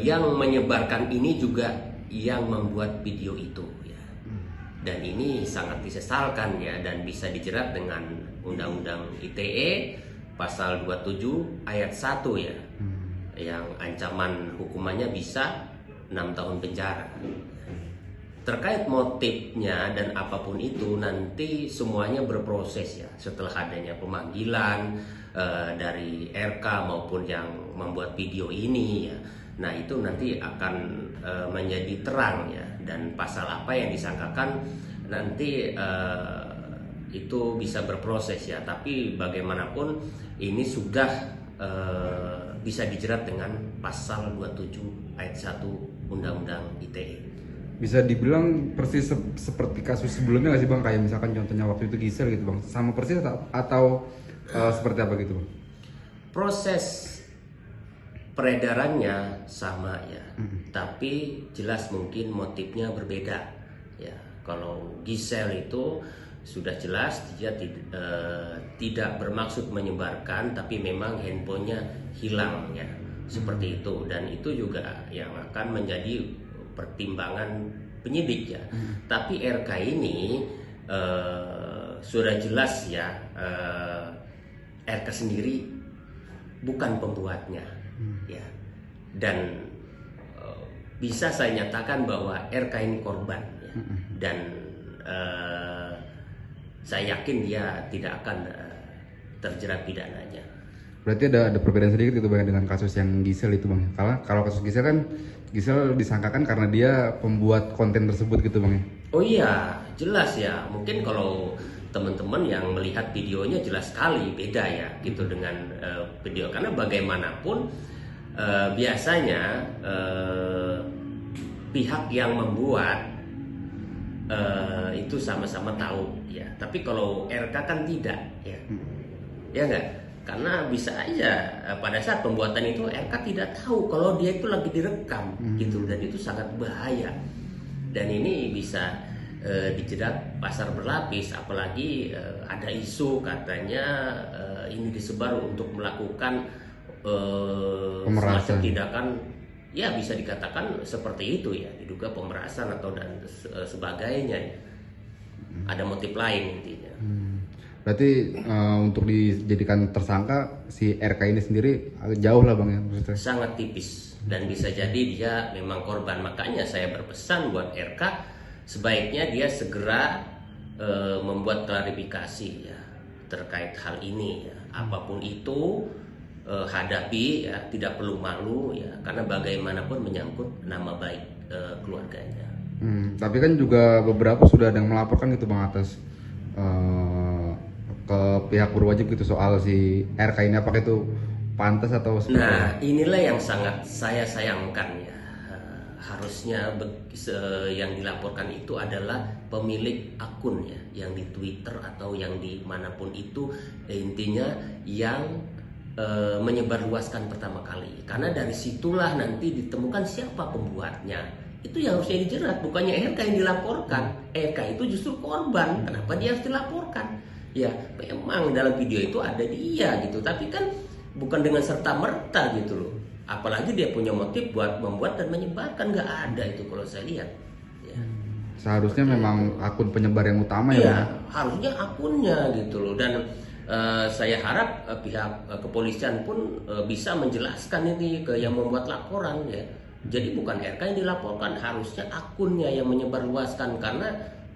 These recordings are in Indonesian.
yang menyebarkan ini juga yang membuat video itu ya. Dan ini sangat disesalkan ya, dan bisa dijerat dengan Undang-Undang ITE pasal 27 ayat 1 ya. Yang ancaman hukumannya bisa 6 tahun penjara. Terkait motifnya dan apapun itu nanti semuanya berproses ya, setelah adanya pemanggilan dari RK maupun yang membuat video ini ya. Nah itu nanti akan menjadi terang ya, dan pasal apa yang disangkakan nanti itu bisa berproses ya. Tapi bagaimanapun ini sudah bisa dijerat dengan pasal 27 ayat 1 Undang-Undang ITE. Bisa dibilang persis seperti kasus sebelumnya nggak sih Bang? Kayak misalkan contohnya waktu itu Gisel gitu Bang, sama persis atau seperti apa gitu Bang? Proses peredarannya sama ya, tapi jelas mungkin motifnya berbeda ya. Kalau Gisel itu sudah jelas dia tidak bermaksud menyebarkan, tapi memang handphonenya hilang ya, seperti itu. Dan itu juga yang akan menjadi pertimbangan penyidik ya. Tapi RK ini sudah jelas ya, RK sendiri bukan pembuatnya ya. Dan bisa saya nyatakan bahwa RK ini korban ya. Dan saya yakin dia tidak akan terjerat pidananya. Berarti ada perbedaan sedikit gitu Bang dengan kasus yang Gisel itu Bang. Kalau kasus Gisel kan Gisel disangkakan karena dia pembuat konten tersebut gitu Bang ya. Oh iya, jelas ya. Mungkin kalau teman-teman yang melihat videonya jelas sekali beda ya gitu dengan video, karena bagaimanapun biasanya pihak yang membuat itu sama-sama tahu ya. Tapi kalau RK kan tidak ya. Ya enggak? Karena bisa aja pada saat pembuatan itu RK tidak tahu kalau dia itu lagi direkam gitu, dan itu sangat bahaya. Dan ini bisa dijerat pasal berlapis, apalagi ada isu katanya ini disebar untuk melakukan semacam tindakan ya, bisa dikatakan seperti itu ya, diduga pemerasan atau dan sebagainya. Ada motif lain intinya. Berarti untuk dijadikan tersangka si RK ini sendiri jauh lah Bang ya maksudnya. Sangat tipis, dan bisa jadi dia memang korban. Makanya saya berpesan buat RK sebaiknya dia segera membuat klarifikasi ya terkait hal ini ya. Apapun itu hadapi ya, tidak perlu malu ya, karena bagaimanapun menyangkut nama baik keluarganya. Tapi kan juga beberapa sudah ada yang melaporkan gitu Bang atas ke pihak berwajib gitu soal si RK ini, apakah itu pantas atau seperti Nah inilah yang sangat saya sayangkan ya. Harusnya yang dilaporkan itu adalah pemilik akun ya, yang di Twitter atau yang di manapun itu, intinya yang menyebarluaskan pertama kali, karena dari situlah nanti ditemukan siapa pembuatnya. Itu yang harusnya dijerat, bukannya RK yang dilaporkan. RK itu justru korban, kenapa dia harus dilaporkan? Ya memang dalam video itu ada dia gitu, tapi kan bukan dengan serta-merta gitu loh. Apalagi dia punya motif buat membuat dan menyebarkan, nggak ada itu kalau saya lihat ya. Seharusnya memang akun penyebar yang utama ya Bang? Harusnya akunnya gitu loh. Dan saya harap pihak kepolisian pun bisa menjelaskan ini ke yang membuat laporan ya. Jadi bukan RK yang dilaporkan, harusnya akunnya yang menyebarluaskan, karena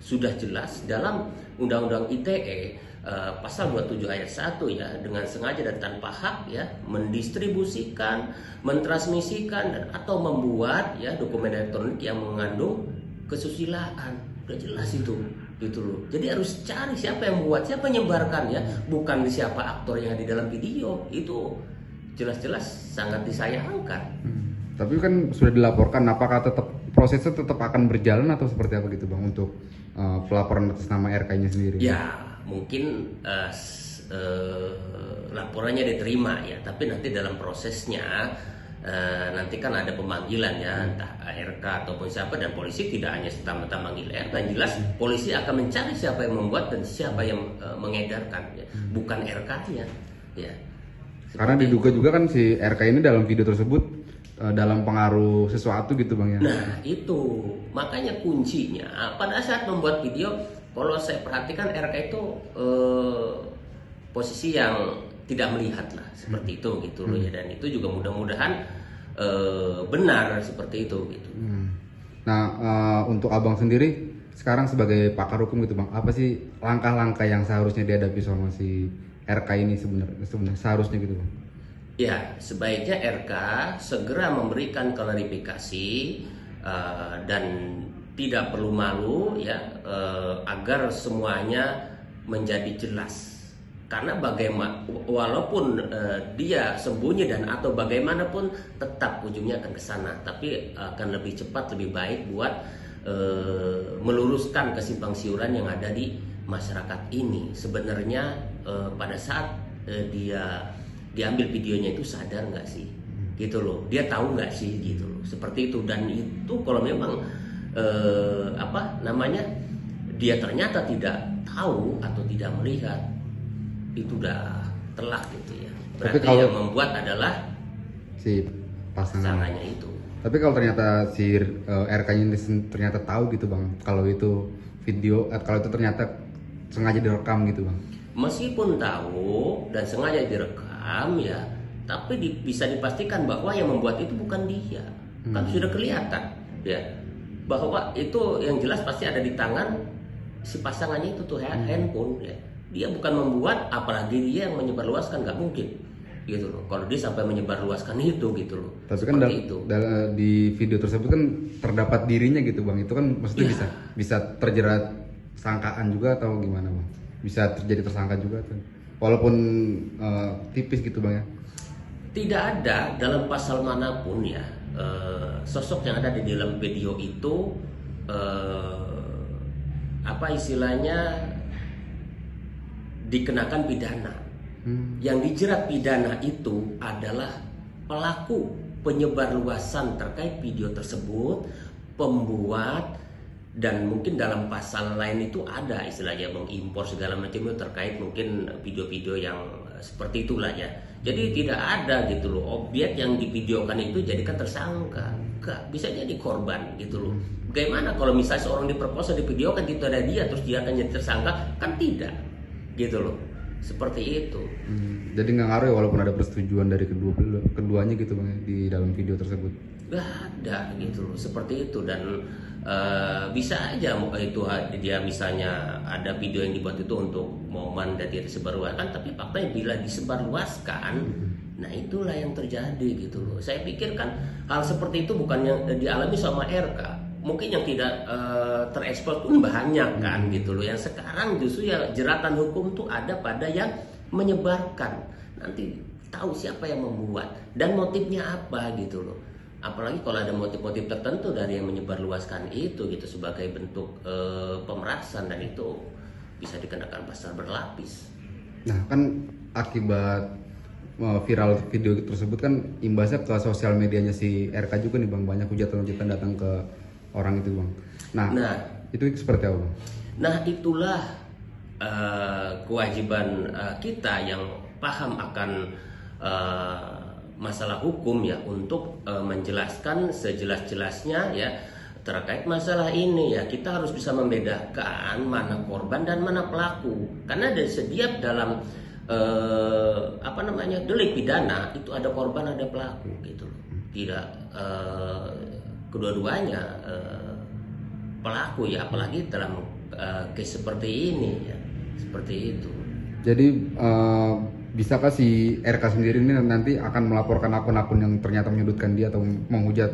sudah jelas dalam Undang-Undang ITE pasal 27 ayat 1 ya, dengan sengaja dan tanpa hak ya mendistribusikan, mentransmisikan dan atau membuat ya dokumen elektronik yang mengandung kesusilaan. Udah jelas itu gitu loh. Jadi harus cari siapa yang membuat, siapa yang menyebarkan ya, bukan siapa aktor yang ada di dalam video. Itu jelas-jelas sangat disayangkan. Tapi kan sudah dilaporkan, apakah tetap prosesnya tetap akan berjalan atau seperti apa gitu Bang untuk pelaporan atas nama RK-nya sendiri? Ya mungkin laporannya diterima ya, tapi nanti dalam prosesnya nanti kan ada pemanggilan ya, entah RK ataupun siapa, dan polisi tidak hanya serta-merta manggil RK. Jelas polisi akan mencari siapa yang membuat dan siapa yang mengedarkan ya, bukan RK-nya ya. Karena diduga juga kan si RK ini dalam video tersebut dalam pengaruh sesuatu gitu bang ya. Nah itu makanya kuncinya pada saat membuat video, kalau saya perhatikan RK itu posisi yang tidak melihat lah seperti itu gitu loh ya, dan itu juga mudah-mudahan benar seperti itu gitu. Nah untuk abang sendiri sekarang sebagai pakar hukum gitu bang, apa sih langkah-langkah yang seharusnya dihadapi sama si RK ini sebenarnya seharusnya gitu bang? Ya, sebaiknya RK segera memberikan klarifikasi dan tidak perlu malu ya, agar semuanya menjadi jelas. Karena walaupun dia sembunyi dan atau bagaimanapun tetap ujungnya akan ke sana, tapi akan lebih cepat lebih baik buat meluruskan kesimpang siuran yang ada di masyarakat ini. Sebenarnya pada saat dia diambil videonya itu sadar nggak sih gitu loh, dia tahu nggak sih gitu loh, seperti itu. Dan itu kalau memang dia ternyata tidak tahu atau tidak melihat, itu udah telak gitu ya, berarti kalau yang membuat adalah si pasangannya itu. Tapi kalau ternyata si RK ini ternyata tahu gitu bang, kalau itu video, kalau itu ternyata sengaja direkam gitu bang, meskipun tahu dan sengaja direkam ya, tapi bisa dipastikan bahwa yang membuat itu bukan dia. Kan sudah kelihatan ya, bahwa itu yang jelas pasti ada di tangan si pasangannya itu tuh handphone ya. Dia bukan membuat, apalagi dia yang menyebarluaskan, nggak mungkin gitu loh. Kalau dia sampai menyebarluaskan itu gitu loh. Tapi kan di video tersebut kan terdapat dirinya gitu bang, itu kan maksudnya bisa terjerat sangkaan juga atau gimana bang? Bisa terjadi tersangka juga tuh, walaupun tipis gitu bang ya. Tidak ada dalam pasal manapun ya sosok yang ada di dalam video itu apa istilahnya dikenakan pidana. Yang dijerat pidana itu adalah pelaku penyebarluasan terkait video tersebut, pembuat, dan mungkin dalam pasal lain itu ada istilahnya mengimpor segala macam itu terkait mungkin video-video yang seperti itulah ya. Jadi tidak ada gitu loh objek yang divideokan itu jadikan tersangka, enggak, bisa jadi korban gitu loh. Bagaimana kalau misalnya seorang diperkosa divideokan gitu ada dia terus dia akan jadi tersangka? Kan tidak gitu loh, seperti itu. Jadi nggak ngaruh ya walaupun ada persetujuan dari keduanya gitu bang di dalam video tersebut? Nggak ada gitu loh, seperti itu. Dan bisa aja itu dia misalnya ada video yang dibuat itu untuk momen dan dia disebarluaskan, tapi faktanya bila disebarluaskan, nah itulah yang terjadi gitu loh. Saya pikir kan hal seperti itu bukan yang dialami sama RK, mungkin yang tidak terekspos pun banyak kan gitu loh. Yang sekarang justru ya jeratan hukum tuh ada pada yang menyebarkan, nanti tahu siapa yang membuat dan motifnya apa gitu loh. Apalagi kalau ada motif-motif tertentu dari yang menyebarluaskan itu gitu sebagai bentuk pemerasan, dan itu bisa dikenakan pasal berlapis. Nah kan akibat viral video tersebut kan imbasnya ke sosial medianya si RK juga nih bang, banyak hujatan-hujatan datang ke orang itu bang. Nah itu seperti apa bang? Nah itulah kewajiban kita yang paham akan masalah hukum ya untuk menjelaskan sejelas-jelasnya ya terkait masalah ini ya. Kita harus bisa membedakan mana korban dan mana pelaku, karena dari setiap dalam delik pidana itu ada korban ada pelaku gitu loh. Tidak kedua-duanya pelaku ya, apalagi dalam case seperti ini ya, seperti itu. Jadi bisakah si RK sendiri ini nanti akan melaporkan akun-akun yang ternyata menyudutkan dia atau menghujat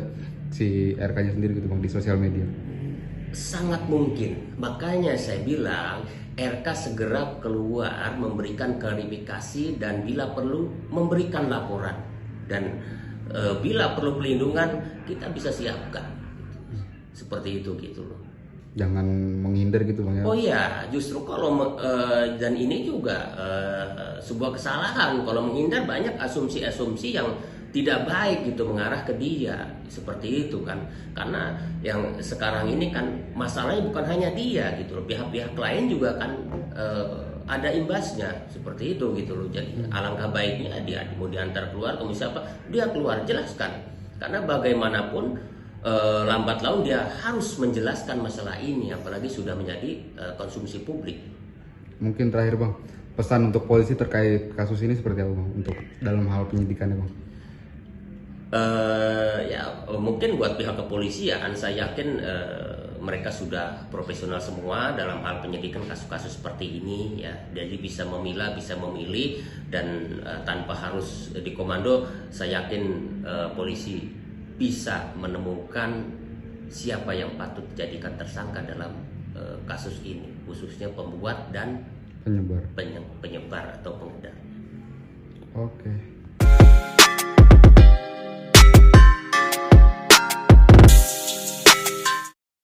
si RK-nya sendiri gitu bang di sosial media? Sangat mungkin, makanya saya bilang RK segera keluar memberikan klarifikasi dan bila perlu memberikan laporan, dan bila perlu pelindungan kita bisa siapkan seperti itu gitu loh. Jangan menghindar gitu bang ya. Oh iya, justru kalau dan ini juga sebuah kesalahan kalau menghindar, banyak asumsi-asumsi yang tidak baik gitu mengarah ke dia seperti itu kan. Karena yang sekarang ini kan masalahnya bukan hanya dia gitu loh, pihak-pihak lain juga kan ada imbasnya seperti itu gitu loh. Jadi alangkah baiknya dia mau diantar keluar ke siapa, dia keluar jelaskan. karena bagaimanapun lambat laun dia harus menjelaskan masalah ini, apalagi sudah menjadi konsumsi publik. Mungkin terakhir Bang, pesan untuk polisi terkait kasus ini seperti apa Bang untuk dalam hal penyidikannya Bang? Ya mungkin buat pihak kepolisian, saya yakin mereka sudah profesional semua dalam hal penyidikan kasus-kasus seperti ini ya, jadi bisa memilah, bisa memilih, dan tanpa harus dikomando, saya yakin polisi bisa menemukan siapa yang patut dijadikan tersangka dalam kasus ini, khususnya pembuat dan Penyebar. penyebar atau pengedar. Oke.